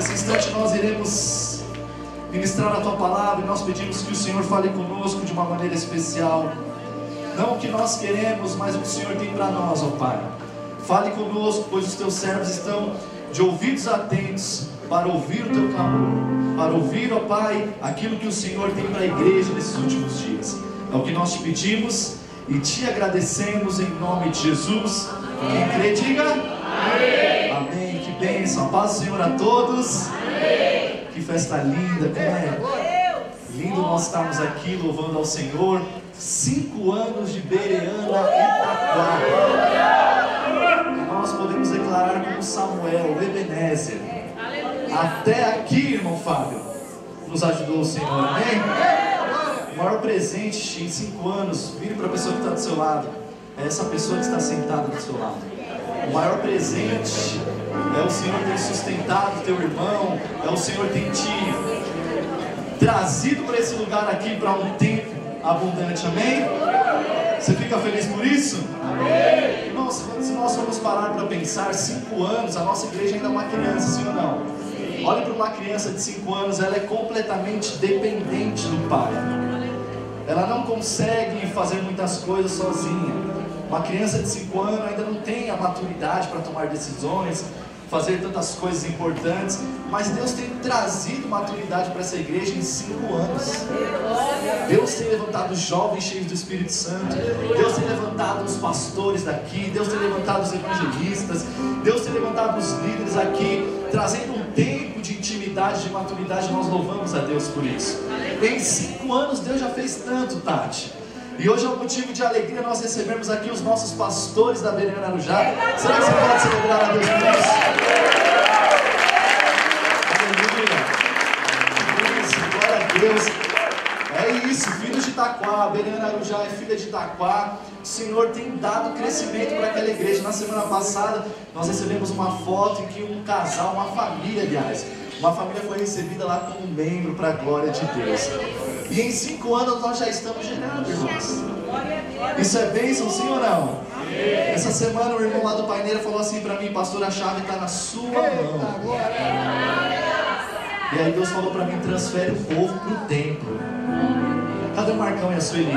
Nesse instante nós iremos ministrar a Tua palavra e nós pedimos que o Senhor fale conosco de uma maneira especial. Não o que nós queremos, mas o que o Senhor tem para nós, ó Pai. Fale conosco, pois os Teus servos estão de ouvidos atentos para ouvir o Teu clamor, para ouvir, ó Pai, aquilo que o Senhor tem para a igreja nesses últimos dias. É o que nós te pedimos e te agradecemos em nome de Jesus. Quem crê, diga amém. Amém. Que bênção. A paz do Senhor a todos. Amém. Que festa linda, como é lindo nós estarmos aqui louvando ao Senhor. 5 anos de Bereana Itaquá. Nós podemos declarar como Samuel, Ebenezer. Até aqui, irmão Fábio, nos ajudou o Senhor, amém? O maior presente em 5 anos, vire para a pessoa que está do seu lado, é essa pessoa que está sentada do seu lado. O maior presente é o Senhor ter sustentado teu irmão, é o Senhor ter te trazido para esse lugar aqui para um tempo abundante, amém? Você fica feliz por isso? Amém. Irmãos, se nós formos parar para pensar, 5 anos, a nossa igreja ainda é uma criança, sim ou não? Sim. Olhe para uma criança de 5 anos, ela é completamente dependente do pai. Ela não consegue fazer muitas coisas sozinha. Uma criança de 5 anos ainda não tem a maturidade para tomar decisões, fazer tantas coisas importantes, mas Deus tem trazido maturidade para essa igreja em 5 anos. Deus tem levantado jovens cheios do Espírito Santo, Deus tem levantado os pastores daqui, Deus tem levantado os evangelistas, Deus tem levantado os líderes aqui, trazendo um tempo de intimidade, de maturidade. Nós louvamos a Deus por isso. Em 5 anos Deus já fez tanto, Tati. E hoje é um motivo de alegria nós recebermos aqui os nossos pastores da Bereana Arujá. Será que você pode celebrar a Deus por isso? Aleluia! Glória a Deus! É isso, filhos de Itaquá. A Bereana Arujá é filha de Itaquá. O Senhor tem dado crescimento para aquela igreja. Na semana passada nós recebemos uma foto em que um casal, uma família, aliás, uma família foi recebida lá como membro para a glória de Deus. E em 5 anos nós já estamos gerando, irmãos. Isso é bênção, sim ou não? Essa semana o irmão lá do Paineira falou assim para mim: pastor, a chave está na sua mão. E aí Deus falou para mim: transfere o povo para o templo. Cadê o Marcão e a Sueli?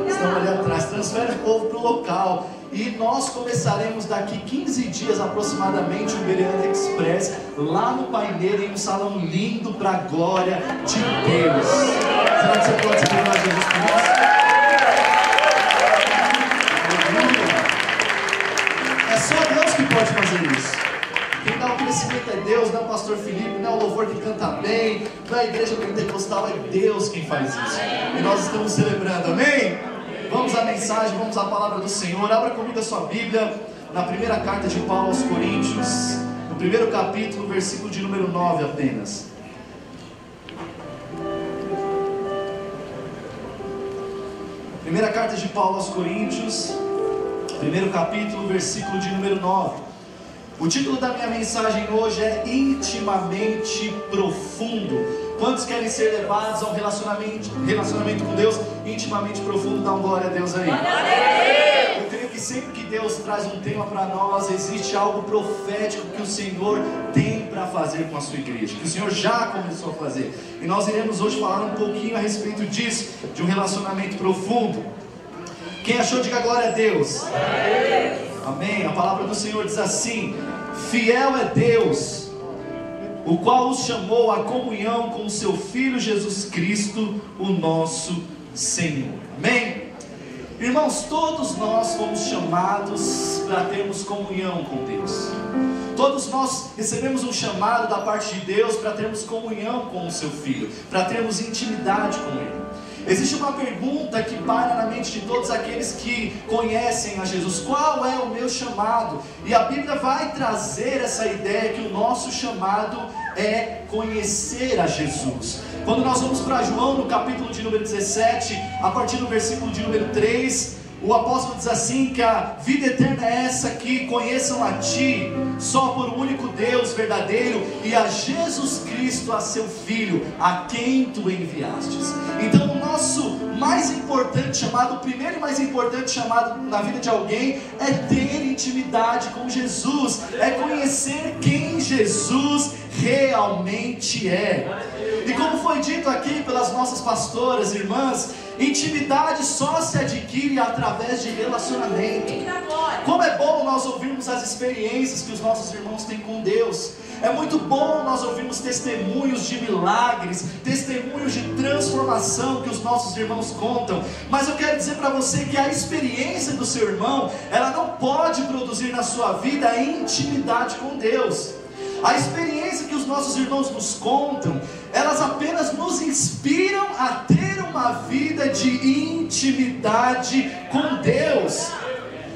Estão ali atrás. Transfere o povo para o local. E nós começaremos daqui 15 dias aproximadamente o Bereana Express lá no Paineira, em um salão lindo para a glória de Deus. Será que você pode celebrar Jesus por isso? É só Deus que pode fazer isso. Quem dá o crescimento é Deus, não é o pastor Felipe, não é o louvor que canta bem, não é a igreja pentecostal, é Deus quem faz isso. E nós estamos celebrando, amém? Vamos à mensagem, vamos à palavra do Senhor. Abra comigo a sua Bíblia na primeira carta de Paulo aos Coríntios, no primeiro capítulo, versículo de número 9 apenas. Primeira carta de Paulo aos Coríntios, primeiro capítulo, versículo de número 9. O título da minha mensagem hoje é Intimamente Profundo. Quantos querem ser levados a um relacionamento com Deus intimamente profundo? Dá uma glória a Deus aí. Eu creio que sempre que Deus traz um tema para nós, existe algo profético que o Senhor tem para fazer com a sua igreja, que o Senhor já começou a fazer. E nós iremos hoje falar um pouquinho a respeito disso, de um relacionamento profundo. Quem achou, diga glória a Deus. Amém. A palavra do Senhor diz assim: fiel é Deus, o qual os chamou à comunhão com o seu Filho Jesus Cristo, o nosso Senhor. Amém? Irmãos, todos nós fomos chamados para termos comunhão com Deus. Todos nós recebemos um chamado da parte de Deus para termos comunhão com o seu Filho, para termos intimidade com Ele. Existe uma pergunta que paira na mente de todos aqueles que conhecem a Jesus: qual é o meu chamado? E a Bíblia vai trazer essa ideia que o nosso chamado é conhecer a Jesus. Quando nós vamos para João, no capítulo de número 17, a partir do versículo de número 3, o apóstolo diz assim: que a vida eterna é essa, que conheçam a Ti, só por um único Deus verdadeiro, e a Jesus Cristo, a Seu Filho, a quem Tu enviastes. Então o nosso mais importante chamado, o primeiro e mais importante chamado na vida de alguém é ter intimidade com Jesus, é conhecer quem Jesus realmente é. E como foi dito aqui pelas nossas pastoras, irmãs, intimidade só se adquire através de relacionamento. Como é bom nós ouvirmos as experiências que os nossos irmãos têm com Deus. É muito bom nós ouvirmos testemunhos de milagres, testemunhos de transformação que os nossos irmãos contam. Mas eu quero dizer para você que a experiência do seu irmão, ela não pode produzir na sua vida a intimidade com Deus. A experiência que os nossos irmãos nos contam, elas apenas nos inspiram a ter uma vida de intimidade com Deus.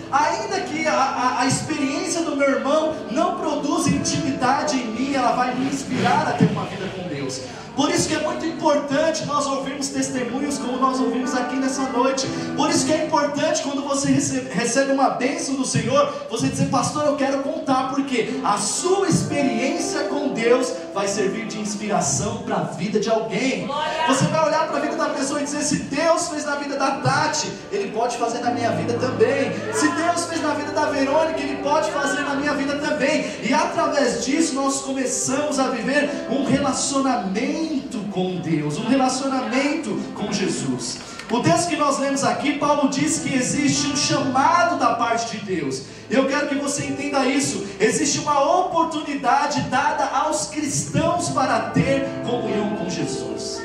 Ainda que a experiência do meu irmão não produza intimidade em mim, ela vai me inspirar a ter uma vida com Deus. Por isso que é muito importante nós ouvirmos testemunhos como nós ouvimos aqui nessa noite. Por isso que é importante quando você recebe uma bênção do Senhor, você dizer: pastor, eu quero contar, porque a sua experiência com Deus vai servir de inspiração para a vida de alguém. Você vai olhar para a vida da pessoa e dizer: se Deus fez na vida da Tati, Ele pode fazer na minha vida também. Se Deus fez na vida da Verônica, Ele pode fazer na minha vida também. E através disso nós começamos a viver um relacionamento com Deus, um relacionamento com Jesus. O texto que nós lemos aqui, Paulo diz que existe um chamado da parte de Deus. Eu quero que você entenda isso. Existe uma oportunidade dada aos cristãos para ter comunhão com Jesus.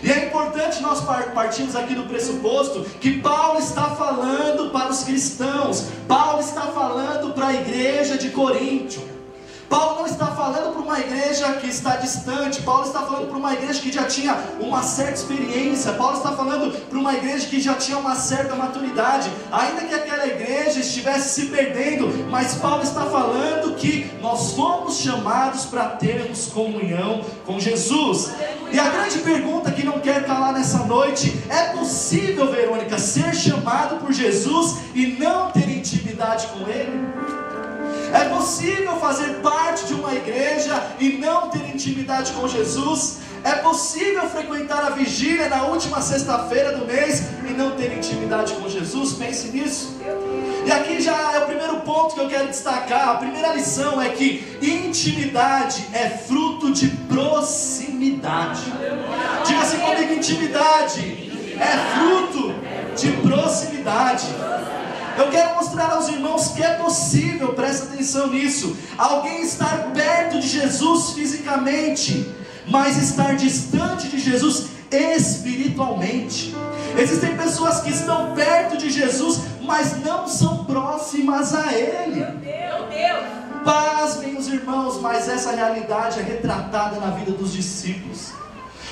E é importante nós partirmos aqui do pressuposto que Paulo está falando para os cristãos. Paulo está falando para a igreja de Corinto. Paulo não está falando para uma igreja que está distante. Paulo está falando para uma igreja que já tinha uma certa experiência. Paulo está falando para uma igreja que já tinha uma certa maturidade, ainda que aquela igreja estivesse se perdendo. Mas Paulo está falando que nós fomos chamados para termos comunhão com Jesus. E a grande pergunta que não quer calar nessa noite: é possível, Verônica, ser chamado por Jesus e não ter intimidade com Ele? É possível fazer parte de uma igreja e não ter intimidade com Jesus? É possível frequentar a vigília na última sexta-feira do mês e não ter intimidade com Jesus? Pense nisso. E aqui já é o primeiro ponto que eu quero destacar. A primeira lição é que intimidade é fruto de proximidade. Diga assim comigo: intimidade é fruto de proximidade. Eu quero mostrar aos irmãos que é possível, presta atenção nisso, alguém estar perto de Jesus fisicamente, mas estar distante de Jesus espiritualmente. Existem pessoas que estão perto de Jesus, mas não são próximas a Ele. Meu Deus! Pasmem os irmãos, mas essa realidade é retratada na vida dos discípulos.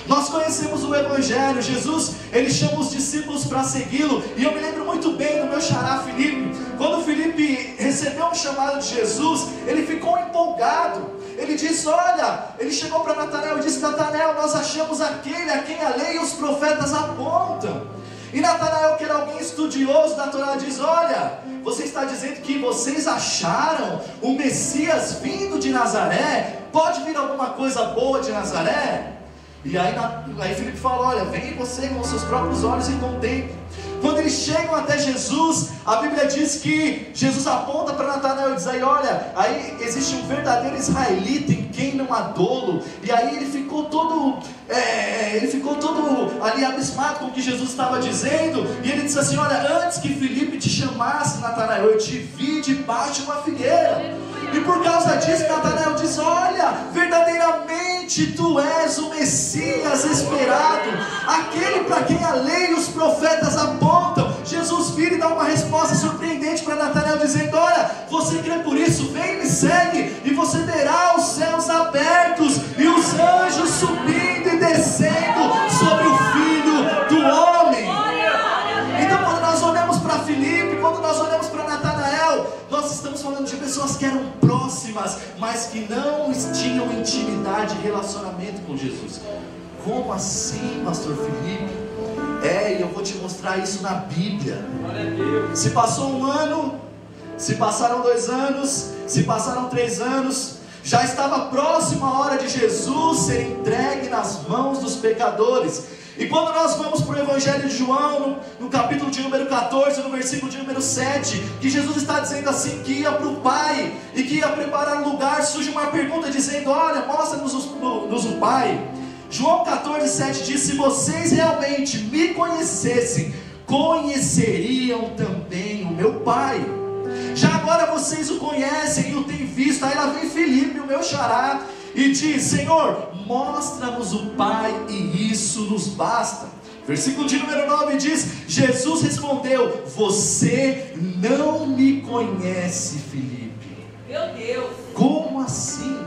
Nós conhecemos o Evangelho. Jesus, Ele chama os discípulos para segui-lo. E eu me lembro muito bem do meu xará Filipe. Quando Filipe recebeu um chamado de Jesus, ele ficou empolgado. Ele disse: olha, ele chegou para Natanael e disse: Natanael, nós achamos aquele a quem a lei e os profetas apontam. E Natanael, que era alguém estudioso da Torá, diz: olha, você está dizendo que vocês acharam o Messias vindo de Nazaré? Pode vir alguma coisa boa de Nazaré? E aí Filipe fala: olha, vem você com os seus próprios olhos e contemple. Quando eles chegam até Jesus, a Bíblia diz que Jesus aponta para Natanael e diz: aí olha, aí existe um verdadeiro israelita em quem não há dolo. E aí ele ficou todo ali abismado com o que Jesus estava dizendo. E ele disse assim: olha, antes que Filipe te chamasse, Natanael, eu te vi debaixo de uma figueira. E por causa disso, Natanael diz: olha, verdadeiramente tu és o Messias esperado, aquele para quem a lei e os profetas apontam. Jesus vira e dá uma resposta surpreendente para Natanael, dizendo: olha, você crê por isso? Vem, me segue, e você verá os céus abertos e os anjos subindo e descendo sobre o Filho do Homem. Então, quando nós olhamos para Filipe, quando nós olhamos para Natanael, nós estamos falando de pessoas que eram próximas, mas que não tinham intimidade e relacionamento com Jesus. Como assim, pastor Filipe? E eu vou te mostrar isso na Bíblia. Se passou um ano, se passaram 2 anos, se passaram 3 anos, já estava próxima a hora de Jesus ser entregue nas mãos dos pecadores. E quando nós vamos para o Evangelho de João, no capítulo de número 14, no versículo de número 7, que Jesus está dizendo assim, que ia para o Pai, e que ia preparar um lugar, surge uma pergunta dizendo, olha, mostra-nos o Pai. João 14, 7 diz, se vocês realmente me conhecessem, conheceriam também o meu Pai. Já agora vocês o conhecem e o têm visto. Aí lá vem Filipe, o meu xará, e diz, Senhor, mostra-nos o Pai e isso nos basta. Versículo de número 9 diz, Jesus respondeu, você não me conhece, Filipe. Meu Deus! Como assim?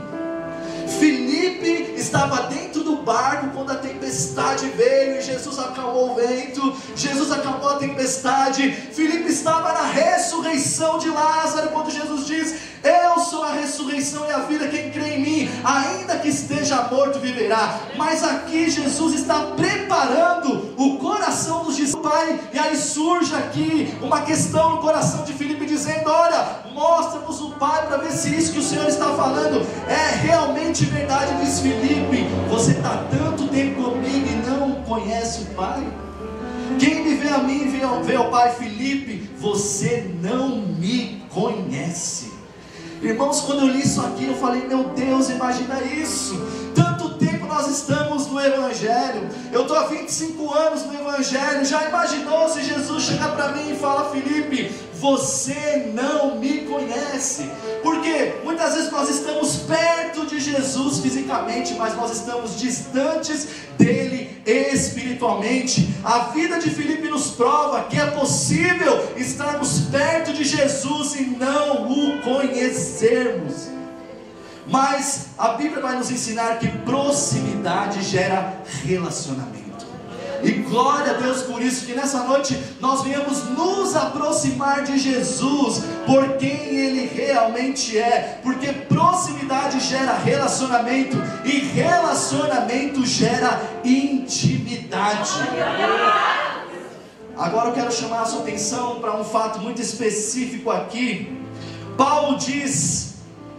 Filipe estava dentro do barco quando a tempestade veio e Jesus acalmou o vento, Jesus acalmou a tempestade. Filipe estava na ressurreição de Lázaro, quando Jesus diz, eu sou a ressurreição e a vida, quem crê em mim, ainda que esteja morto, viverá. Mas aqui Jesus está preparando o coração dos discípulos, Pai, e aí surge aqui uma questão no coração de Filipe, dizendo, olha, mostra-nos o Pai, para ver se isso que o Senhor está falando é realmente verdade. Diz Filipe, você está tanto tempo comigo e não conhece o Pai? Quem me vê a mim, vê ao Pai. Filipe, você não me conhece. Irmãos, quando eu li isso aqui, eu falei, meu Deus, imagina isso, tanto tempo nós estamos no Evangelho, eu estou há 25 anos no Evangelho, já imaginou se Jesus chegar para mim e falar, Filipe, você não me conhece? Porque muitas vezes nós estamos perto de Jesus fisicamente, mas nós estamos distantes dele espiritualmente. A vida de Filipe nos prova que é possível estarmos perto de Jesus e não o conhecermos. Mas a Bíblia vai nos ensinar que proximidade gera relacionamento. E glória a Deus por isso, que nessa noite nós venhamos nos aproximar de Jesus, por quem Ele realmente é. Porque proximidade gera relacionamento, e relacionamento gera intimidade. Agora eu quero chamar a sua atenção para um fato muito específico aqui. Paulo diz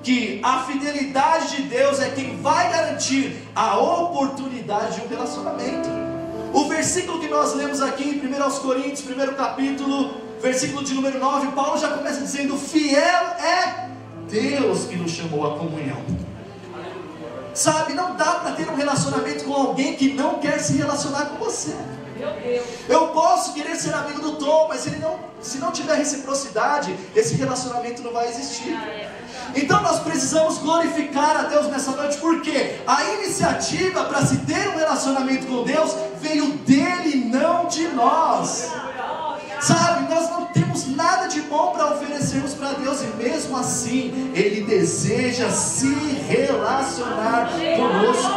que a fidelidade de Deus é quem vai garantir a oportunidade de um relacionamento. O versículo que nós lemos aqui em 1 Coríntios, primeiro capítulo, versículo de número 9, Paulo já começa dizendo, fiel é Deus que nos chamou à comunhão. Sabe, não dá para ter um relacionamento com alguém que não quer se relacionar com você. Eu posso querer ser amigo do Tom, mas se não tiver reciprocidade, esse relacionamento não vai existir. Então nós precisamos glorificar a Deus nessa noite, porque a iniciativa para se ter um relacionamento com Deus veio dele, não de nós. Sabe, nós não temos nada de bom para oferecermos para Deus, e mesmo assim Ele deseja se relacionar conosco.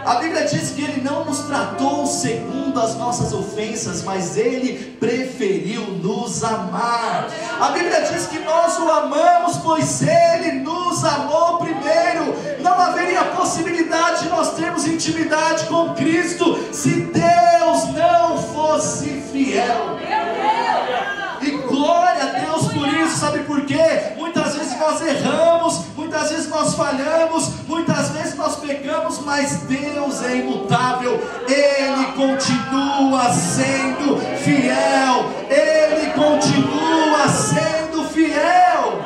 A Bíblia diz que Ele não nos tratou segundo as nossas ofensas, mas Ele preferiu nos amar. A Bíblia diz que nós o amamos, pois Ele nos amou primeiro. Não haveria possibilidade de nós termos intimidade com Cristo se Deus não fosse fiel. E glória a Deus por isso. Sabe por quê? Muitas vezes nós erramos, muitas vezes nós falhamos, muitas vezes nós pecamos, mas Deus é imutável. Ele continua sendo fiel. Ele continua sendo fiel.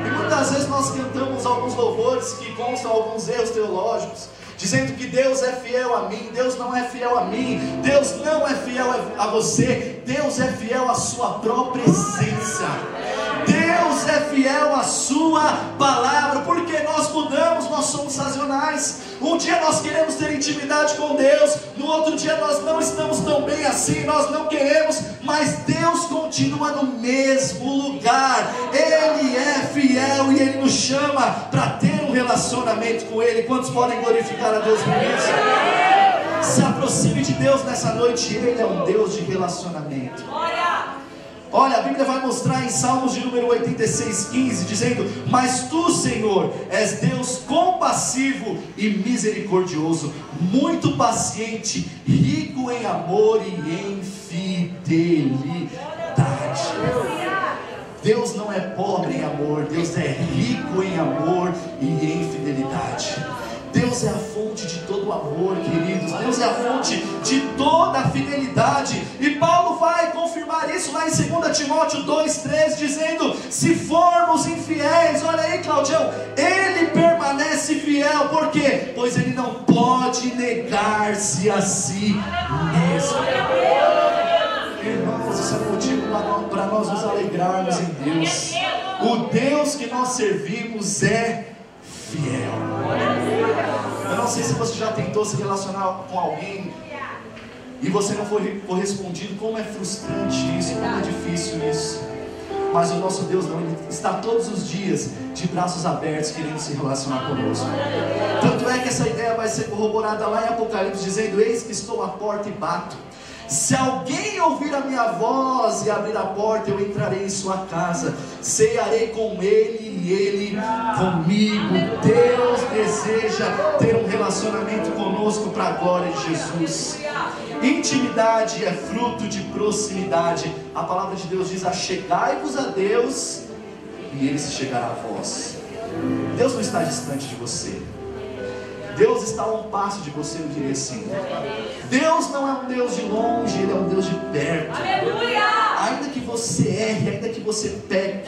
E muitas vezes nós cantamos alguns louvores que constam alguns erros teológicos, dizendo que Deus é fiel a mim. Deus não é fiel a mim. Deus não é fiel a você. Deus é fiel à sua própria essência. Deus é fiel à sua palavra. Porque nós mudamos, nós somos sazonais. Um dia nós queremos ter intimidade com Deus, no outro dia nós não estamos tão bem assim, nós não queremos, mas Deus continua no mesmo lugar. Ele é fiel e Ele nos chama para ter um relacionamento com Ele. Quantos podem glorificar a Deus por isso? Se aproxime de Deus nessa noite. Ele é um Deus de relacionamento. Olha, a Bíblia vai mostrar em Salmos de número 86:15, dizendo: mas tu, Senhor, és Deus compassivo e misericordioso, muito paciente, rico em amor e em fidelidade. Deus não é pobre em amor, Deus é rico em amor e em fidelidade. Deus Deus é a fonte de todo o amor, queridos. Deus é a fonte de toda a fidelidade. E Paulo vai confirmar isso lá em 2 Timóteo 2,3, dizendo: se formos infiéis, olha aí, Claudião, Ele permanece fiel. Por quê? Pois Ele não pode negar-se a si mesmo. Irmãos, isso é motivo para nós nos alegrarmos em Deus. O Deus que nós servimos é fiel. Eu não sei se você já tentou se relacionar com alguém e você não foi correspondido. Como é frustrante isso, como é difícil isso. Mas o nosso Deus não, Ele está todos os dias de braços abertos querendo se relacionar conosco. Tanto é que essa ideia vai ser corroborada lá em Apocalipse, dizendo: eis que estou à porta e bato. Se alguém ouvir a minha voz e abrir a porta, eu entrarei em sua casa, cearei com ele e ele comigo. Deus deseja ter um relacionamento conosco para a glória de Jesus. Intimidade é fruto de proximidade. A palavra de Deus diz: achegai-vos a Deus e Ele se chegará a vós. Deus não está distante de você. Deus está a um passo de você, eu diria assim. Deus não é um Deus de longe, Ele é um Deus de perto. Aleluia! Ainda que você erre, ainda que você peque,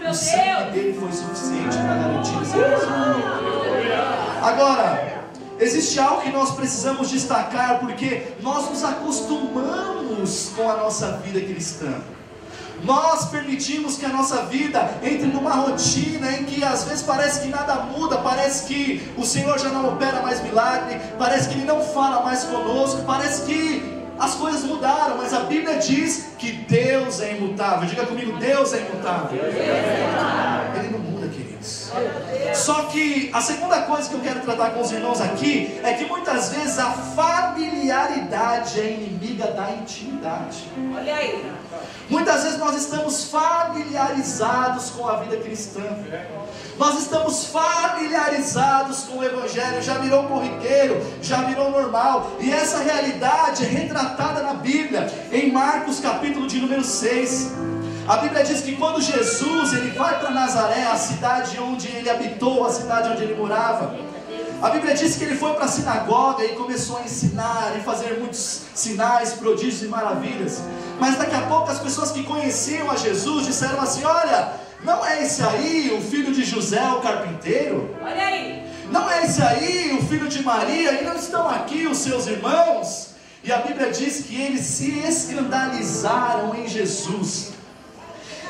o sangue dele foi suficiente para garantir esse relacionamento. Agora, existe algo que nós precisamos destacar, porque nós nos acostumamos com a nossa vida cristã. Nós permitimos que a nossa vida entre numa rotina em que às vezes parece que nada muda, parece que o Senhor já não opera mais milagre, parece que Ele não fala mais conosco, parece que as coisas mudaram, mas a Bíblia diz que Deus é imutável. Diga comigo: Deus é imutável. Ele não muda, queridos. Só que a segunda coisa que eu quero tratar com os irmãos aqui é que muitas vezes a familiaridade é inimiga da intimidade. Olha aí. Muitas vezes nós estamos familiarizados com a vida cristã, nós estamos familiarizados com o Evangelho, já virou corriqueiro, já virou normal, e essa realidade é retratada na Bíblia, em Marcos capítulo de número 6. A Bíblia diz que quando Jesus ele vai para Nazaré, a cidade onde ele habitou, a cidade onde ele morava, a Bíblia diz que ele foi para a sinagoga e começou a ensinar e fazer muitos sinais, prodígios e maravilhas. Mas daqui a pouco as pessoas que conheciam a Jesus disseram assim: olha, não é esse aí o filho de José, o carpinteiro? Olha aí. Não é esse aí o filho de Maria? E não estão aqui os seus irmãos? E a Bíblia diz que eles se escandalizaram em Jesus.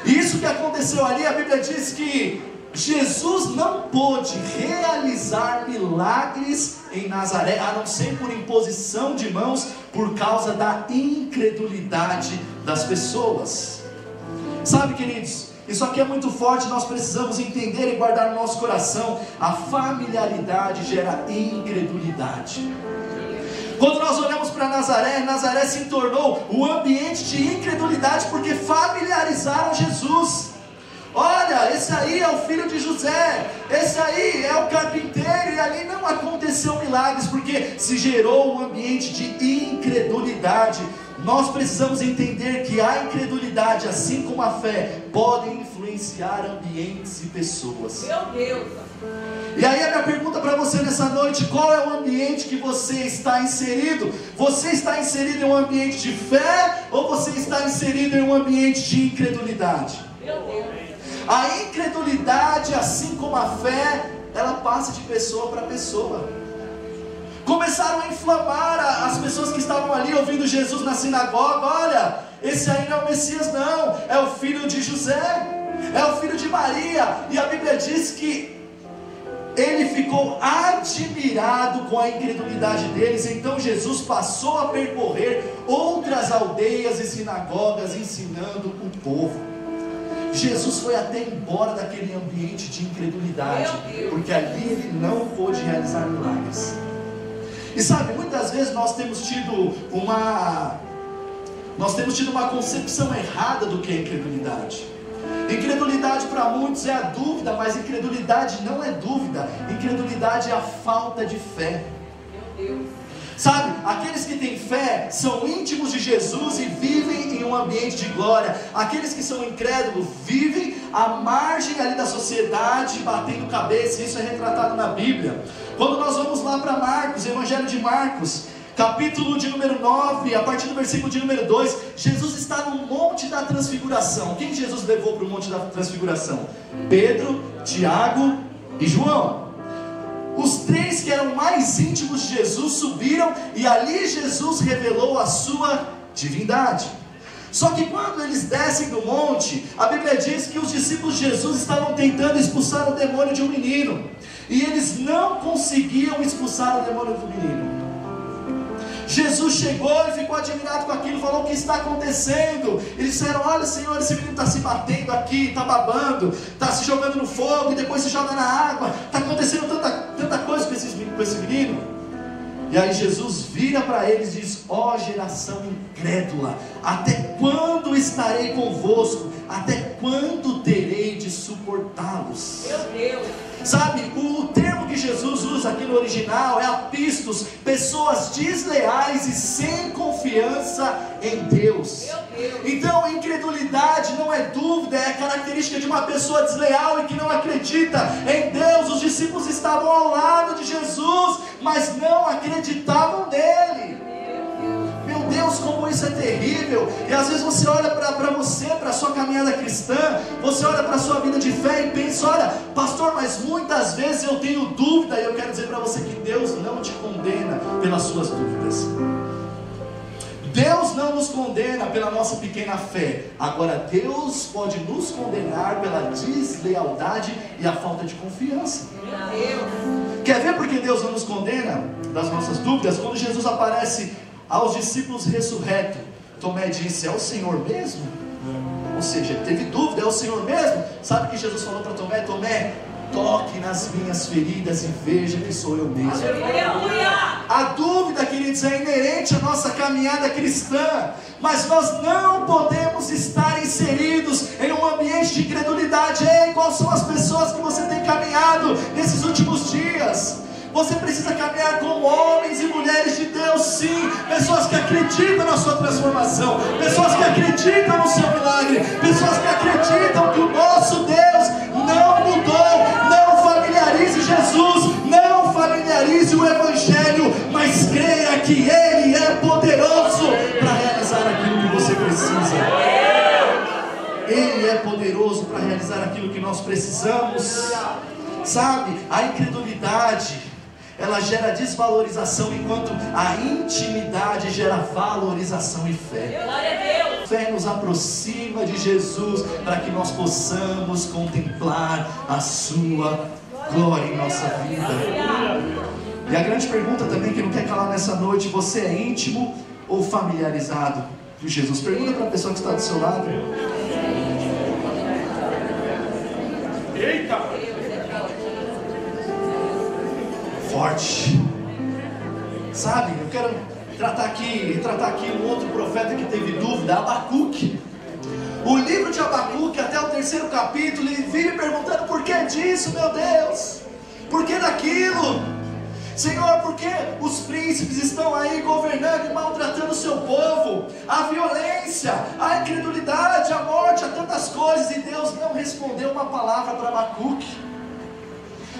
E isso que aconteceu ali, a Bíblia diz que Jesus não pôde realizar milagres em Nazaré, a não ser por imposição de mãos, por causa da incredulidade das pessoas. Sabe, queridos, isso aqui é muito forte, nós precisamos entender e guardar no nosso coração. A familiaridade gera incredulidade. Quando nós olhamos para Nazaré, Nazaré se tornou um ambiente de incredulidade, porque familiarizaram Jesus. Olha, esse aí é o filho de José, esse aí é o carpinteiro, e ali não aconteceu milagres, porque se gerou um ambiente de incredulidade. Nós precisamos entender que a incredulidade, assim como a fé, podem influenciar ambientes e pessoas. Meu Deus! E aí a minha pergunta para você nessa noite: qual é o ambiente que você está inserido? Você está inserido em um ambiente de fé, ou você está inserido em um ambiente de incredulidade? Meu Deus! A incredulidade, assim como a fé, ela passa de pessoa para pessoa. Começaram a inflamar as pessoas que estavam ali ouvindo Jesus na sinagoga: olha, esse aí não é o Messias não, é o filho de José, é o filho de Maria. E a Bíblia diz que ele ficou admirado com a incredulidade deles. Então Jesus passou a percorrer outras aldeias e sinagogas, ensinando o povo. Jesus foi até embora daquele ambiente de incredulidade, porque ali ele não pôde realizar milagres. E sabe, muitas vezes nós temos tido uma concepção errada do que é incredulidade. Incredulidade para muitos é a dúvida, mas incredulidade não é dúvida. Incredulidade é a falta de fé. Sabe, aqueles que têm fé são íntimos de Jesus e vivem em um ambiente de glória. Aqueles que são incrédulos vivem à margem ali da sociedade, batendo cabeça. Isso é retratado na Bíblia. Quando nós vamos lá para Marcos, Evangelho de Marcos, capítulo de número 9, a partir do versículo de número 2, Jesus está no Monte da Transfiguração. Quem Jesus levou para o Monte da Transfiguração? Pedro, Tiago e João. Os três que eram mais íntimos de Jesus subiram e ali Jesus revelou a sua divindade. Só que quando eles descem do monte, a Bíblia diz que os discípulos de Jesus estavam tentando expulsar o demônio de um menino, e eles não conseguiam expulsar o demônio do menino. Jesus chegou e ficou admirado com aquilo, falou: o que está acontecendo? Eles disseram: olha, Senhor, esse menino está se batendo aqui, está babando, está se jogando no fogo e depois se joga na água, está acontecendo tanta coisa com esse menino. E aí Jesus vira para eles e diz: ó geração incrédula, até quando estarei convosco? Até quando terei de suportá-los? Meu Deus! Sabe, o termo que Jesus usa aqui no original é apistos, pessoas desleais e sem confiança em Deus. Então, incredulidade não é dúvida, é característica de uma pessoa desleal e que não acredita em Deus. Os discípulos estavam ao lado de Jesus, mas não acreditavam nele. Meu Deus, como isso é terrível. E às vezes você olha para você, para a sua caminhada cristã, você olha para a sua vida de fé e pensa: olha, pastor, mas muitas vezes eu tenho dúvida. E eu quero dizer para você que Deus não te condena pelas suas dúvidas. Deus não nos condena pela nossa pequena fé. Agora Deus pode nos condenar pela deslealdade e a falta de confiança. Quer ver por que Deus não nos condena das nossas dúvidas? Quando Jesus aparece aos discípulos ressurreto, Tomé disse: é o Senhor mesmo? Ou seja, ele teve dúvida: é o Senhor mesmo? Sabe o que Jesus falou para Tomé? Tomé, toque nas minhas feridas e veja que sou eu mesmo. A dúvida, queridos, é inerente à nossa caminhada cristã, mas nós não podemos estar inseridos em um ambiente de incredulidade. Ei, quais são as pessoas que você tem caminhado nesses últimos dias? Você precisa caminhar com homens e mulheres de Deus, sim. Pessoas que acreditam na sua transformação, pessoas que acreditam no seu milagre, pessoas que acreditam que o nosso Deus não mudou. Não familiarize Jesus, não familiarize o Evangelho, mas creia que Ele é poderoso para realizar aquilo que você precisa. Ele é poderoso para realizar aquilo que nós precisamos. Sabe, a incredulidade, ela gera desvalorização, enquanto a intimidade gera valorização e fé. Fé nos aproxima de Jesus para que nós possamos contemplar a sua glória em nossa vida. E a grande pergunta também que não quer calar nessa noite: você é íntimo ou familiarizado com Jesus? Pergunta para a pessoa que está do seu lado. Eita! Forte. Sabe, eu quero retratar aqui um outro profeta que teve dúvida, Abacuque. O livro de Abacuque, até o 3º capítulo, ele vive perguntando: por que disso, meu Deus? Por que daquilo? Senhor, por que os príncipes estão aí governando e maltratando o seu povo? A violência, a incredulidade, a morte, a tantas coisas. E Deus não respondeu uma palavra para Abacuque.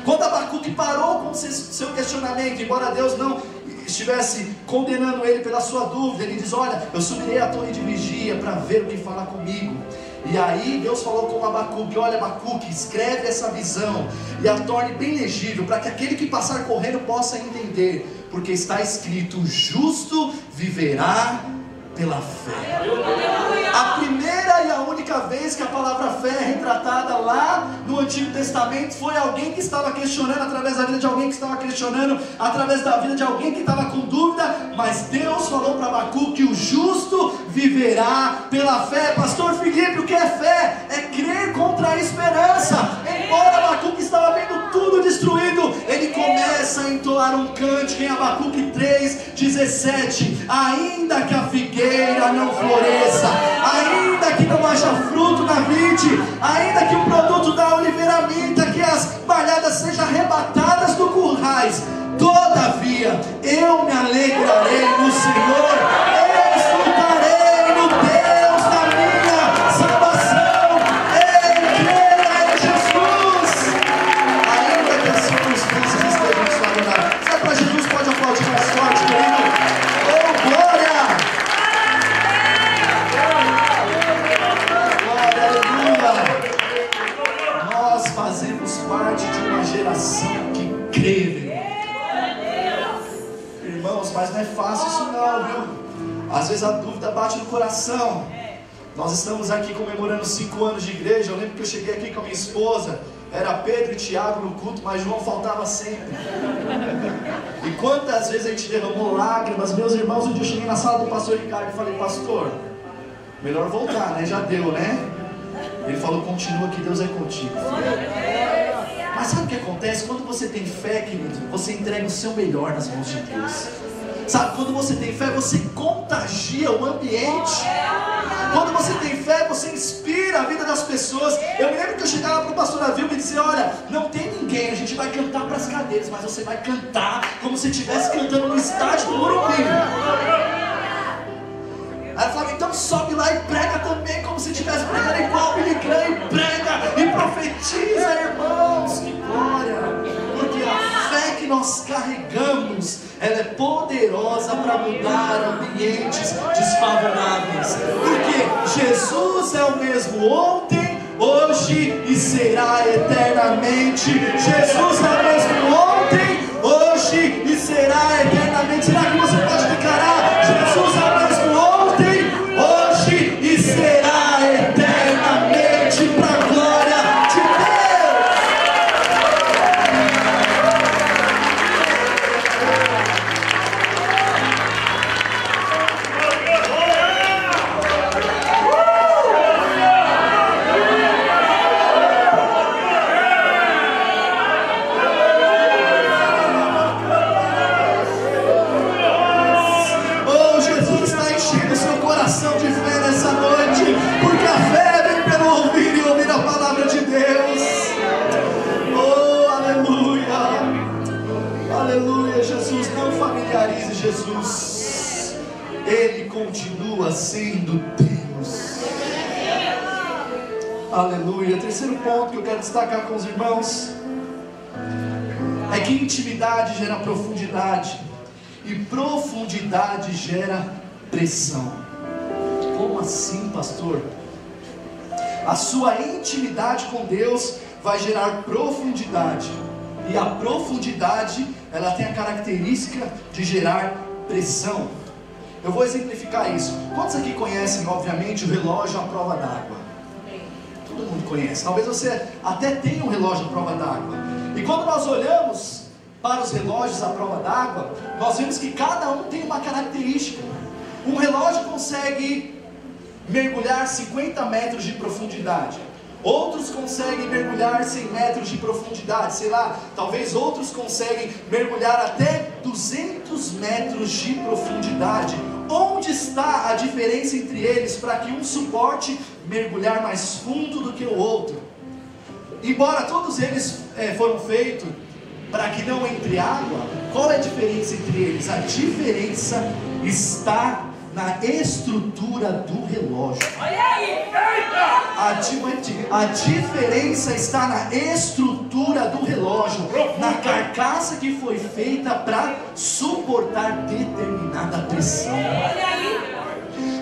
Quando Abacuque parou com seu questionamento, embora Deus não estivesse condenando ele pela sua dúvida, ele diz: olha, eu subirei à torre de vigia para ver o que fala comigo. E aí Deus falou com Abacuque: olha, Abacuque, escreve essa visão e a torne bem legível, para que aquele que passar correndo possa entender, porque está escrito: o justo viverá pela fé. A primeira e a única vez que a palavra fé é retratada lá no Antigo Testamento foi alguém que estava questionando, através da vida de alguém que estava questionando, através da vida de alguém que estava com dúvida. Mas Deus falou para Abacuque que o justo viverá pela fé. Pastor Filipe, o que é fé? É crer contra a esperança. Embora Abacuque estava vendo tudo destruído, ele começa a entoar um cântico em Abacuque 3:17: ainda que a figueira não floresça, ainda que não haja fruto na vide, ainda que o produto da oliveira minta, que as malhadas sejam arrebatadas do currais, Todavia, eu me alegrarei no Senhor, exultarei no Deus da minha salvação. Ei, creia em Jesus. Ainda que as circunstâncias estejam desfavoráveis. Sabe para Jesus? Pode aplaudir mais forte, querido. Oh, glória! Glória, aleluia! Nós fazemos parte de uma geração que crê. Irmãos, mas não é fácil isso não, viu? Às vezes a dúvida bate no coração. Nós estamos aqui comemorando 5 anos de igreja. Eu lembro que eu cheguei aqui com a minha esposa, era Pedro e Tiago no culto, mas João faltava sempre. E quantas vezes a gente derramou lágrimas. Meus irmãos, um dia eu cheguei na sala do pastor Ricardo e falei: pastor, melhor voltar, né? Já deu, né? Ele falou: continua que Deus é contigo. Mas sabe o que acontece? Quando você tem fé, querido, você entrega o seu melhor nas mãos de Deus. Sabe, quando você tem fé, você contagia o ambiente. Quando você tem fé, você inspira a vida das pessoas. Eu me lembro que eu chegava para o pastor Avilma e dizia: olha, não tem ninguém, a gente vai cantar para as cadeiras, mas você vai cantar como se estivesse cantando no estádio do Morumbi. Aí eu falava: então sobe lá e prega também, como se estivesse pregando igual Billy Graham, e prega e profetiza, irmãos. Que glória! Porque a fé que nós carregamos, ela é poderosa para mudar ambientes desfavoráveis. Porque Jesus é o mesmo ontem, hoje e será eternamente. Jesus é o mesmo ontem, hoje e será eternamente. Será que você pode declarar: Jesus é o mesmo ontem, hoje e será eternamente, para a glória de Deus? Oh, Jesus está enchendo seu coração de fé nessa noite, porque a fé vem pelo ouvir e ouvir a palavra de Deus. Oh, aleluia, aleluia. Jesus, não familiarize Jesus, Ele continua sendo Deus. Aleluia. Terceiro ponto que eu quero destacar com os irmãos é que intimidade gera profundidade, e profundidade gera pressão. Como assim, pastor? A sua intimidade com Deus vai gerar profundidade, e a profundidade, ela tem a característica de gerar pressão. Eu vou exemplificar isso. Quantos aqui conhecem, obviamente, o relógio à prova d'água? Todo mundo conhece. Talvez você até tenha um relógio à prova d'água. E quando nós olhamos para os relógios à prova d'água, nós vemos que cada um tem uma característica. Um relógio consegue mergulhar 50 metros de profundidade. Outros conseguem mergulhar 100 metros de profundidade, sei lá, talvez outros conseguem mergulhar até 200 metros de profundidade. Onde está a diferença entre eles para que um suporte mergulhar mais fundo do que o outro? Embora todos eles foram feitos para que não entre água, qual é a diferença entre eles? A diferença está na estrutura do relógio. Olha aí! A diferença está na estrutura do relógio, na carcaça que foi feita para suportar determinada pressão. Olha aí!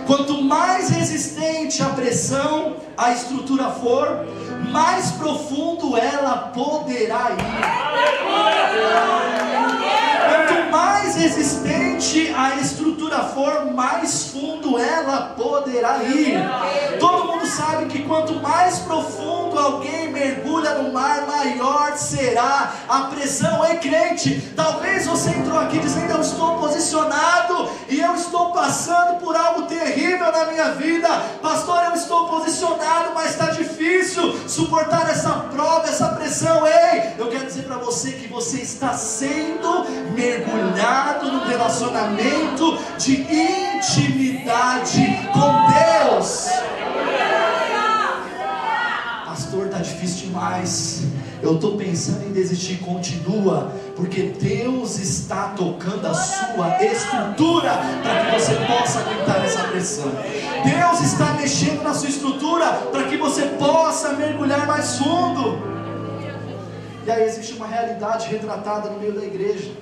Quanto mais resistente a pressão a estrutura for, mais profundo ela poderá ir. Quanto mais resistente a estrutura for, mais fundo ela poderá ir. Todo mundo sabe que quanto mais profundo alguém mergulha no mar, maior será a pressão. Ei, crente, talvez você entrou aqui dizendo: eu estou posicionado e eu estou passando por algo terrível na minha vida. Pastor, eu estou posicionado, mas está difícil suportar essa prova, essa pressão. Ei, eu quero dizer para você que você está sendo mergulhado num relacionamento de intimidade com Deus. Pastor, está difícil demais, eu estou pensando em desistir. Continua, porque Deus está tocando a sua estrutura para que você possa aguentar essa pressão. Deus está mexendo na sua estrutura para que você possa mergulhar mais fundo. E aí existe uma realidade retratada no meio da igreja.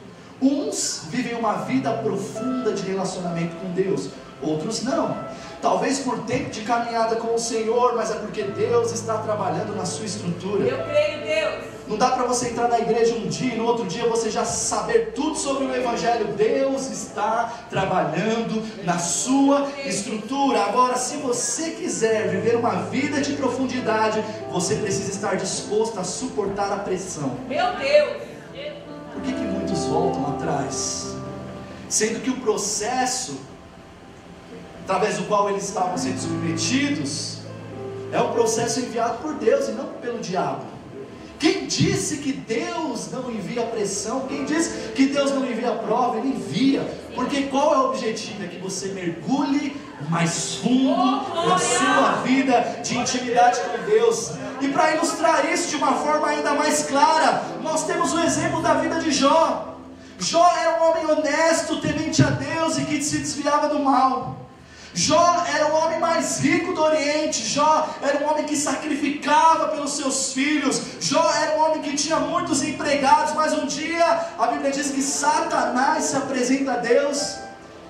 Uns vivem uma vida profunda de relacionamento com Deus, outros não. Talvez por tempo de caminhada com o Senhor, mas é porque Deus está trabalhando na sua estrutura. Eu creio, Deus. Não dá para você entrar na igreja um dia e no outro dia você já saber tudo sobre o Evangelho. Deus está trabalhando na sua estrutura. Agora, se você quiser viver uma vida de profundidade, você precisa estar disposto a suportar a pressão. Meu Deus. Por que muitos voltam atrás? Sendo que o processo através do qual eles estavam sendo submetidos é um processo enviado por Deus e não pelo diabo. Quem disse que Deus não envia pressão? Quem disse que Deus não envia prova? Ele envia, porque qual é o objetivo? É que você mergulhe mais fundo na sua vida de intimidade com Deus. E para ilustrar isso de uma forma ainda mais clara, nós temos o exemplo da vida de Jó. Jó era um homem honesto, temente a Deus e que se desviava do mal. Jó era o homem mais rico do Oriente. Jó era um homem que sacrificava pelos seus filhos. Jó era um homem que tinha muitos empregados. Mas um dia a Bíblia diz que Satanás se apresenta a Deus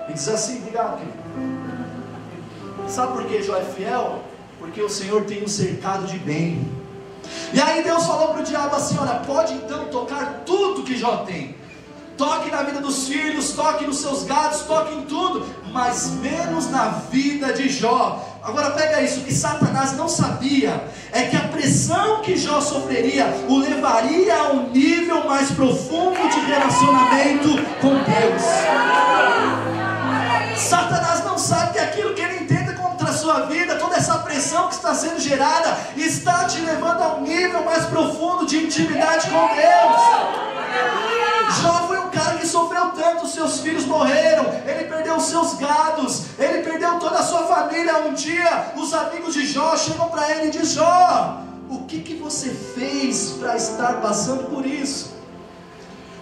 e diz assim: obrigado, querido. Sabe por que Jó é fiel? Porque o Senhor tem o cercado de bem. E aí Deus falou para o diabo assim: olha, pode então tocar tudo que Jó tem. Toque na vida dos filhos, toque nos seus gados, toque em tudo, mas menos na vida de Jó. Agora pega isso, o que Satanás não sabia é que a pressão que Jó sofreria o levaria a um nível mais profundo de relacionamento com Deus. Satanás não sabe que aquilo que ele intenta contra a sua vida, toda essa pressão que está sendo gerada, está te levando a um nível mais profundo de intimidade com Deus. Jó foi um cara que sofreu tanto, seus filhos morreram, ele perdeu os seus gados, ele perdeu toda a sua família. Um dia os amigos de Jó chegam para ele e dizem: Jó, o que você fez para estar passando por isso?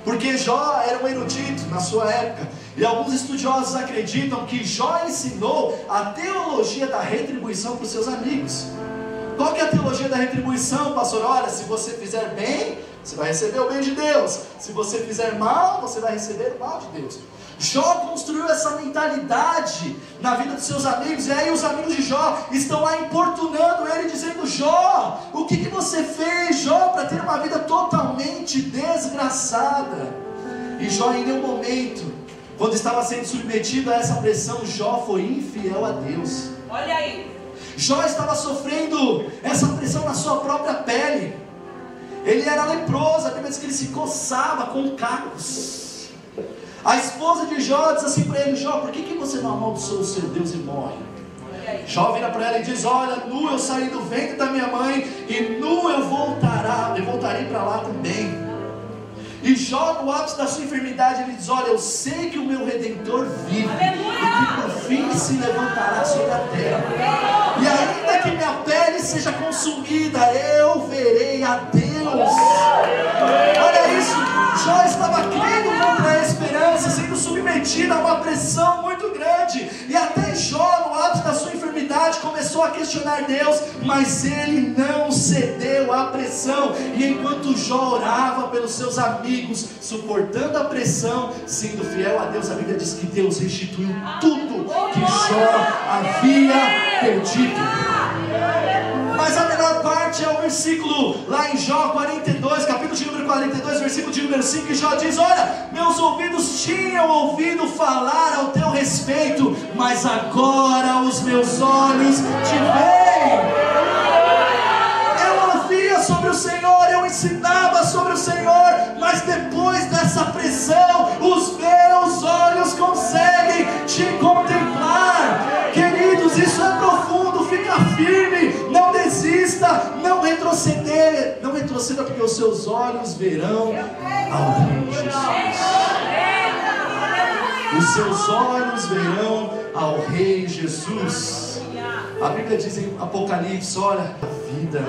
Porque Jó era um erudito na sua época, e alguns estudiosos acreditam que Jó ensinou a teologia da retribuição para os seus amigos. Qual que é a teologia da retribuição, pastor? Olha, se você fizer bem, você vai receber o bem de Deus. Se você fizer mal, você vai receber o mal de Deus. Jó construiu essa mentalidade na vida dos seus amigos. E aí os amigos de Jó estão lá importunando ele, dizendo: Jó, o que você fez, Jó, para ter uma vida totalmente desgraçada? E Jó, em nenhum momento, quando estava sendo submetido a essa pressão, Jó foi infiel a Deus. Olha aí. Jó estava sofrendo essa pressão na sua própria pele. Ele era leproso, a Bíblia diz que ele se coçava com cacos. A esposa de Jó diz assim para ele: Jó, por que você não amaldiçoa o seu Deus e morre? Jó vira para ela e diz: olha, nu eu saí do ventre da minha mãe, e nu eu voltarei para lá também. E Jó, no ápice da sua enfermidade, ele diz: olha, eu sei que o meu Redentor vive, e que por fim se levantará sobre a terra. E ainda que minha pele seja consumida, eu verei a Deus. Olha isso, Jó estava crendo contra a esperança, sendo submetido a uma pressão muito grande. E até Jó, no ápice da sua enfermidade, começou a questionar Deus, mas ele não cedeu à pressão. E enquanto Jó orava pelos seus amigos, suportando a pressão, sendo fiel a Deus, a Bíblia diz que Deus restituiu tudo que Jó havia perdido. Mas a melhor parte é o versículo lá em Jó 42, capítulo de número 42, versículo de número 5, que Jó diz: olha, meus ouvidos tinham ouvido falar ao teu respeito, mas agora os meus olhos te veem. Eu ouvia sobre o Senhor, eu ensinava sobre o Senhor, mas depois dessa pressão, os meus olhos conseguem te contemplar. Queridos, isso é profundo, fica firme, não desista, não retroceda, porque os seus olhos verão ao Rei Jesus. Os seus olhos verão ao Rei Jesus. A Bíblia diz em Apocalipse: olha, a vida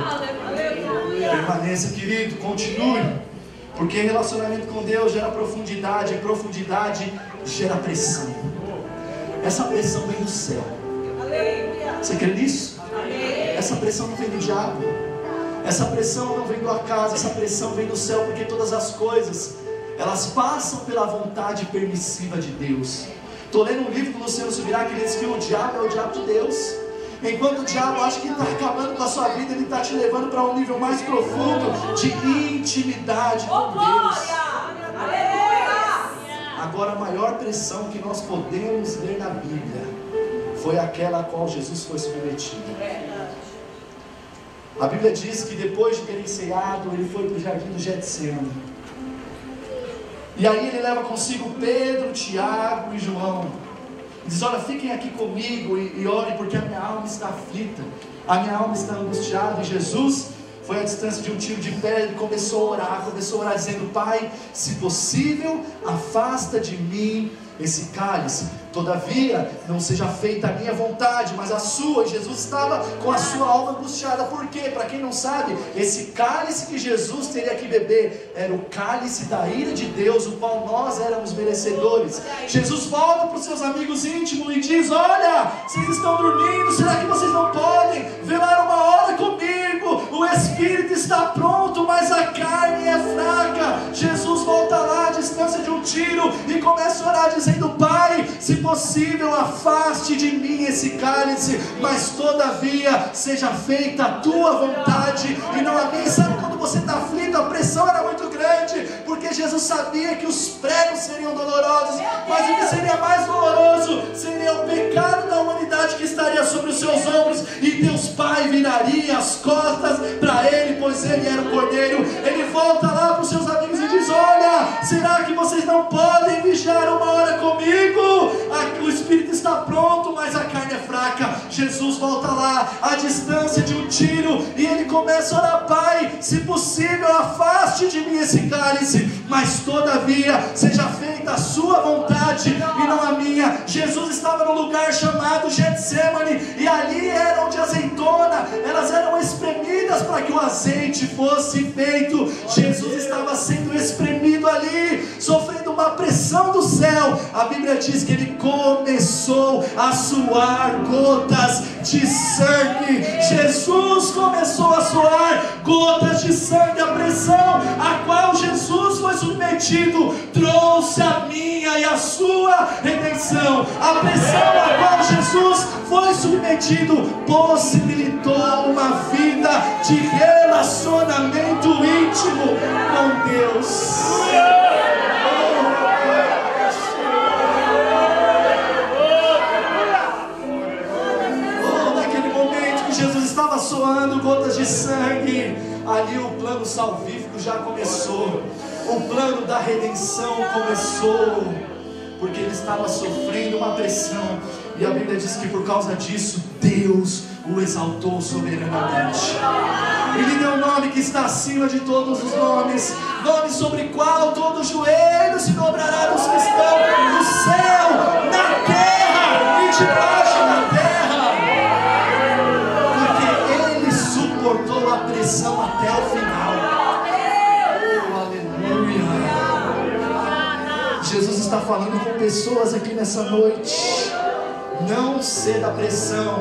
Permaneça, querido, continue. Porque relacionamento com Deus gera profundidade, e profundidade gera pressão. Essa pressão vem do céu. Você crê nisso? Essa pressão não vem do diabo. Essa pressão não vem do acaso. Essa pressão vem do céu, porque todas as coisas, elas passam pela vontade permissiva de Deus. Estou lendo um livro do Luciano Subirá que diz que o diabo é o diabo de Deus. Enquanto o diabo acha que está acabando com a sua vida, ele está te levando para um nível mais profundo de intimidade com Deus. Agora, a maior pressão que nós podemos ler na Bíblia foi aquela a qual Jesus foi submetido. A Bíblia diz que depois de terem ceado, ele foi para o jardim do Getsemane. E aí ele leva consigo Pedro, Tiago e João. Diz: olha, fiquem aqui comigo e orem, porque a minha alma está aflita, a minha alma está angustiada. E Jesus foi à distância de um tiro de pedra e começou a orar dizendo: Pai, se possível, afasta de mim esse cálice, todavia não seja feita a minha vontade, mas a sua. E Jesus estava com a sua alma angustiada. Por quê? Para quem não sabe, esse cálice que Jesus teria que beber era o cálice da ira de Deus, o qual nós éramos merecedores. Jesus volta para os seus amigos íntimos e diz: olha, vocês estão dormindo, será que vocês não podem velar uma hora comigo? O espírito está pronto, mas a carne é fraca. Jesus volta lá à distância de um tiro e começa a orar dizendo: Pai, se possível, afaste de mim esse cálice, mas todavia seja feita a tua vontade e não a minha. Sabe quando você está aflito, a pressão era muito grande, porque Jesus sabia que os pregos seriam dolorosos, mas o que seria mais doloroso seria o pecado da humanidade que estaria sobre os seus ombros, e Deus Pai viraria as costas para ele, pois ele era o Cordeiro. Ele volta lá para os seus amigos e diz: olha, será que vocês não podem vigiar uma hora comigo? O espírito está pronto, mas a carne é fraca. Jesus volta lá à distância de um tiro e ele começa a orar: Pai, se possível, afaste de mim esse cálice, mas todavia seja feita a sua vontade e não a minha. Jesus estava num lugar chamado Getsemane, e ali era onde a azeitona, elas eram espremidas para que o azeite fosse feito. Jesus estava sendo espremido ali, sofrendo uma pressão do céu. A Bíblia diz que ele começou a suar gotas de sangue. Jesus começou a suar gotas de sangue. A pressão a qual Jesus foi submetido trouxe a minha e a sua redenção. A pressão a qual Jesus foi submetido possibilitou uma vida de relacionamento íntimo com Deus. Jesus estava soando gotas de sangue, ali o plano salvífico já começou, o plano da redenção começou, porque ele estava sofrendo uma pressão, e a Bíblia diz que por causa disso Deus o exaltou soberanamente. Ele deu um nome que está acima de todos os nomes, nome sobre o qual todo joelho se dobrará dos que estão no céu, na terra e debaixo da terra. Suportou a pressão até o final. Oh, aleluia. Jesus está falando com pessoas aqui nessa noite. Não ceda à pressão.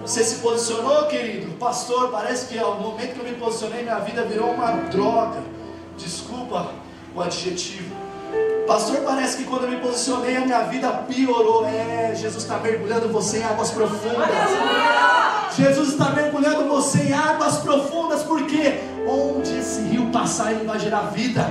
Você se posicionou, querido? Pastor, parece que ao momento que eu me posicionei, minha vida virou uma droga. Desculpa o adjetivo. Pastor, parece que quando eu me posicionei, a minha vida piorou. Jesus está mergulhando você em águas profundas. Jesus está mergulhando você em águas profundas, porque onde esse rio passar, ele vai gerar vida.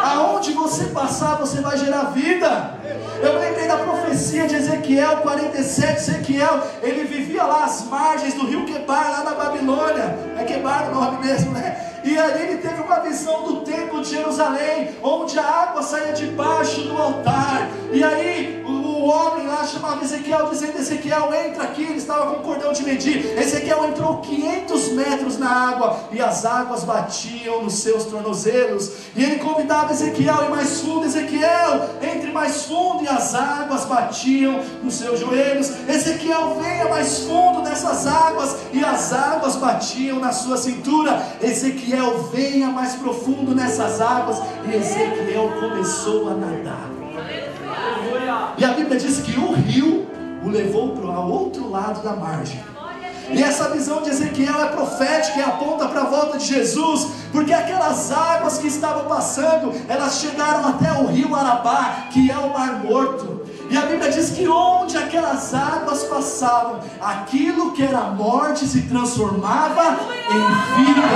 Aonde você passar, você vai gerar vida. Eu lembrei da profecia de Ezequiel 47. Ezequiel, ele vivia lá às margens do rio Quebar, lá na Babilônia. É Quebar o nome mesmo, né? E ali ele teve uma visão do templo de Jerusalém, onde a água saía debaixo do altar. E aí o um homem lá chamado Ezequiel, dizendo: Ezequiel, entra aqui. Ele estava com um cordão de medir. Ezequiel entrou 500 metros na água, e as águas batiam nos seus tornozelos. E ele convidava Ezequiel a ir mais fundo. Ezequiel, entre mais fundo, e as águas batiam nos seus joelhos. Ezequiel, venha mais fundo nessas águas, e as águas batiam na sua cintura. Ezequiel, venha mais profundo nessas águas, e Ezequiel começou a nadar. E a Bíblia diz que o rio o levou para o outro lado da margem. E essa visão de Ezequiel é profética e aponta para a volta de Jesus, porque aquelas águas que estavam passando, elas chegaram até o rio Arabá, que é o Mar Morto. E a Bíblia diz que onde aquelas águas passavam, aquilo que era morte se transformava em vida.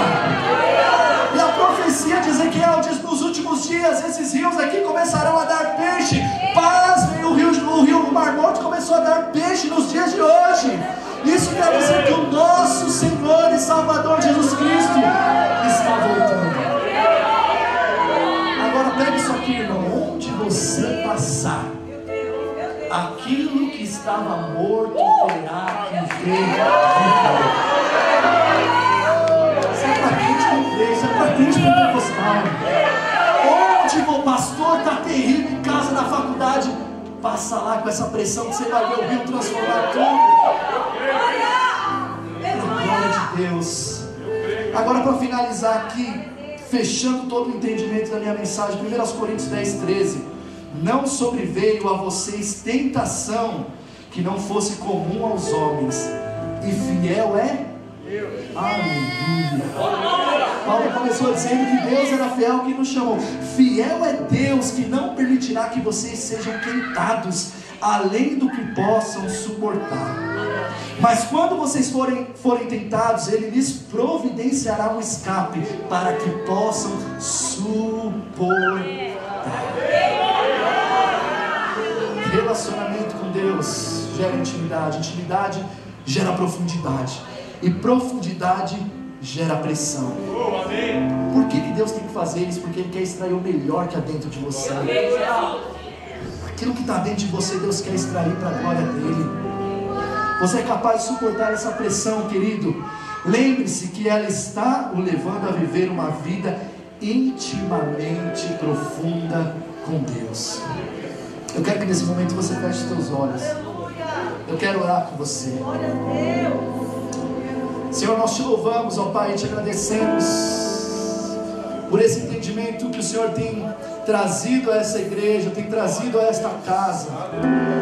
E a profecia de Ezequiel diz: nos últimos dias esses rios aqui começarão a dar peixe. Pasmem, o Mar Morto começou a dar peixe nos dias de hoje. Isso quer dizer que o nosso Senhor e Salvador Jesus Cristo está voltando. Agora pegue isso aqui, irmão. Onde você passar, aquilo que estava morto terá que ver vida. Isso é para crente com igreja, isso é para crente pentecostal. Onde o pastor está terrível em casa, na faculdade, passa lá com essa pressão que você vai ver o rio transformar tudo. Glória de Deus. Agora, para finalizar aqui, fechando todo o entendimento da minha mensagem, 1 Coríntios 10:13. Não sobreveio a vocês tentação que não fosse comum aos homens, e fiel é Deus. Aleluia. Paulo começou dizendo que Deus era fiel que nos chamou. Fiel é Deus, que não permitirá que vocês sejam tentados além do que possam suportar. Mas quando vocês forem tentados, Ele lhes providenciará um escape para que possam suportar. Relacionamento com Deus gera intimidade, intimidade gera profundidade, e profundidade gera pressão. Por que Deus tem que fazer isso? Porque Ele quer extrair o melhor que há dentro de você. Aquilo que está dentro de você, Deus quer extrair para a glória dEle. Você é capaz de suportar essa pressão, querido? Lembre-se que ela está o levando a viver uma vida intimamente profunda com Deus. Eu quero que nesse momento você feche os seus olhos. Eu quero orar com você. Senhor, nós te louvamos, ó Pai, e te agradecemos por esse entendimento que o Senhor tem trazido a essa igreja, tem trazido a esta casa.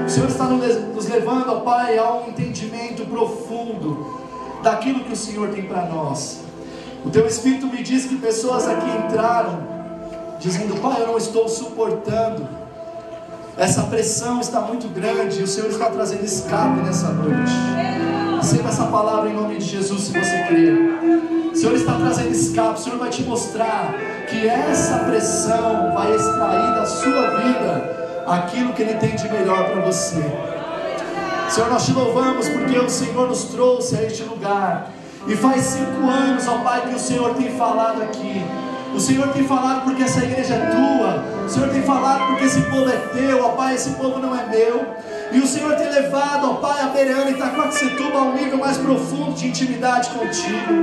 O Senhor está nos levando, ó Pai, a um entendimento profundo daquilo que o Senhor tem para nós. O Teu Espírito me diz que pessoas aqui entraram dizendo: Pai, eu não estou suportando, essa pressão está muito grande, e o Senhor está trazendo escape nessa noite. Receba essa palavra em nome de Jesus, se você crer. O Senhor está trazendo escape. O Senhor vai te mostrar que essa pressão vai extrair da sua vida aquilo que Ele tem de melhor para você. Senhor, nós te louvamos porque o Senhor nos trouxe a este lugar, e faz 5 anos, ó Pai, que o Senhor tem falado aqui. O Senhor tem falado porque essa igreja é tua. O Senhor tem falado porque esse povo é teu, ó Pai, esse povo não é meu. E o Senhor tem levado, ó Pai, a Bereana e Itaquaquecetuba a um nível mais profundo de intimidade contigo.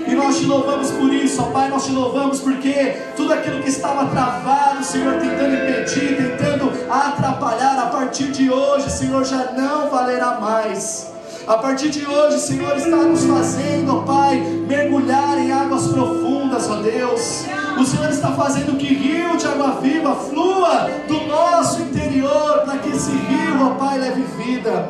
E nós te louvamos por isso, ó Pai. Nós te louvamos porque tudo aquilo que estava travado, Senhor, tentando impedir, tentando atrapalhar, a partir de hoje, Senhor, já não valerá mais. A partir de hoje, Senhor, está nos fazendo, ó Pai, mergulhar em águas profundas, ó Deus. O Senhor está fazendo que rio de água viva flua do nosso interior, para que esse rio, ó Pai, leve vida.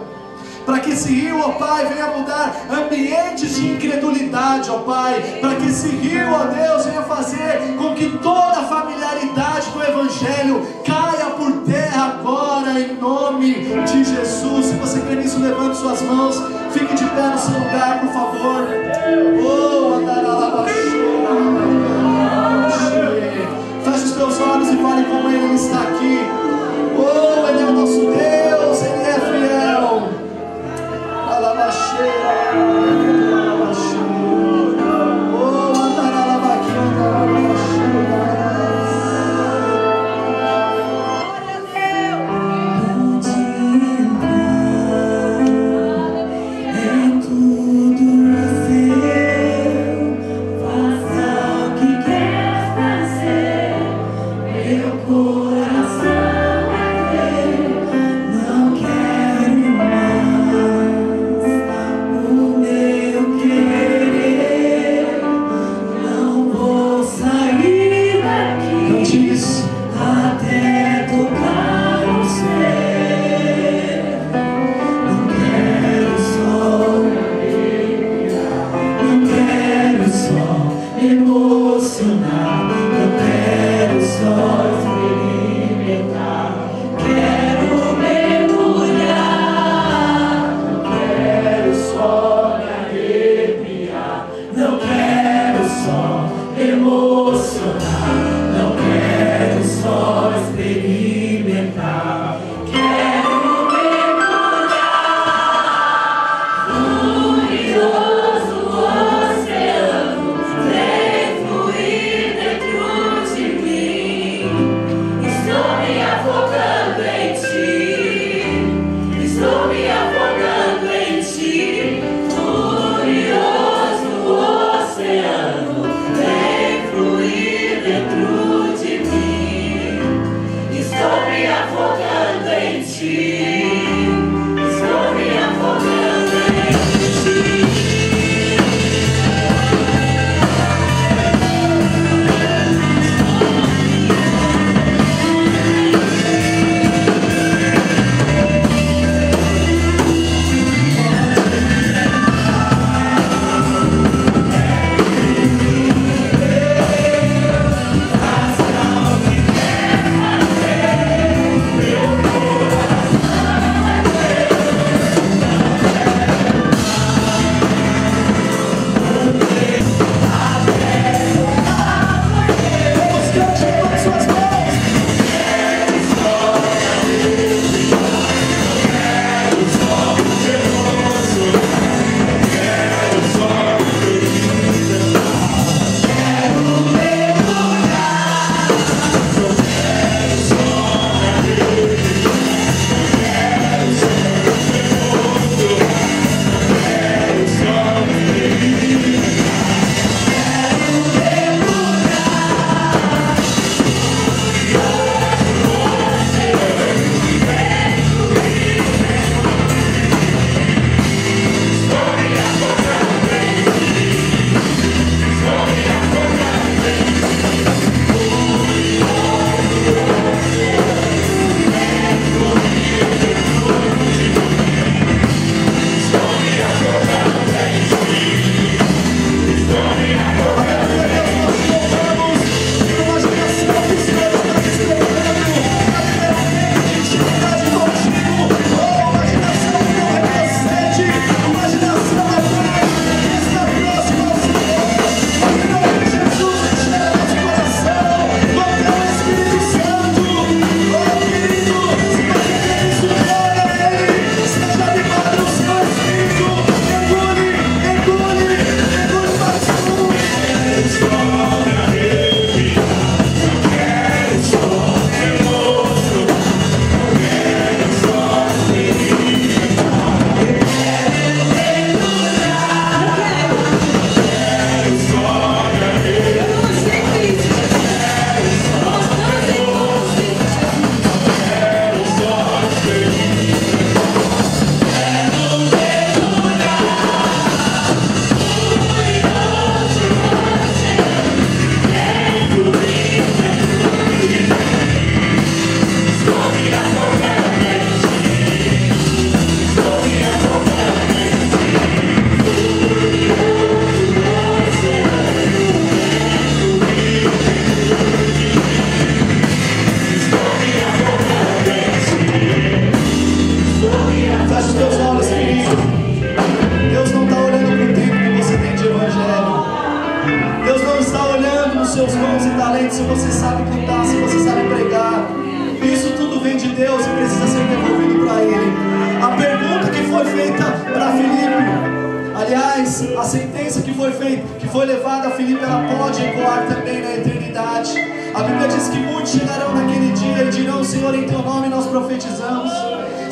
Para que esse rio, ó Pai, venha mudar ambientes de incredulidade, ó Pai. Para que esse rio, ó Deus, venha fazer com que toda a familiaridade do Evangelho caia por terra agora, em nome de Jesus. Se você crê nisso, levante suas mãos. Fique de pé no seu lugar, por favor. Feche os teus olhos e fale com Ele. Ele está aqui. Ele é o nosso Deus, Ele é fiel. seus dons e talentos, se você sabe cantar, se você sabe pregar, isso tudo vem de Deus e precisa ser devolvido para Ele. A pergunta que foi feita para Filipe, aliás, a sentença que foi feita, que foi levada a Filipe, ela pode ecoar também na eternidade. A Bíblia diz que muitos chegarão naquele dia e dirão: Senhor, em Teu nome nós profetizamos,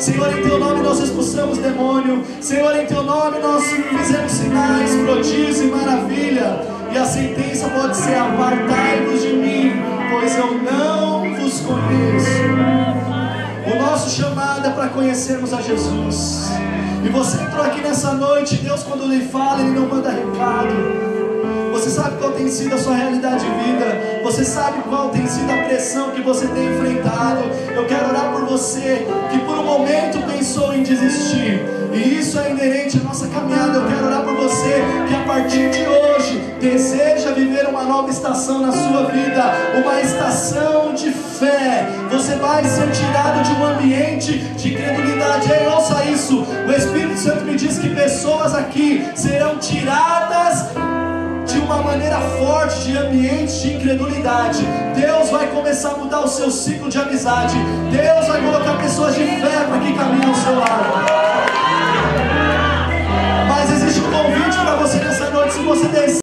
Senhor, em Teu nome nós expulsamos demônio, Senhor, em Teu nome nós fizemos sinais, prodígios e maravilha. E a sentença pode ser: apartai-vos de mim, pois eu não vos com isso. O nosso chamado é para conhecermos a Jesus. E você entrou aqui nessa noite, Deus quando Ele fala, Ele não manda recado. Você sabe qual tem sido a sua realidade de vida. Você sabe qual tem sido a pressão que você tem enfrentado. Eu quero orar por você que por um momento pensou em desistir. E isso é inerente à nossa caminhada. Eu quero orar por você que a partir de hoje deseja viver uma nova estação na sua vida. Uma estação de fé. Você vai ser tirado de um ambiente de incredulidade. Ei, ouça isso. O Espírito Santo me diz que pessoas aqui serão tiradas de uma maneira forte de ambientes de incredulidade. Deus vai começar a mudar o seu ciclo de amizade. Deus vai colocar pessoas de fé para que caminhem ao seu lado.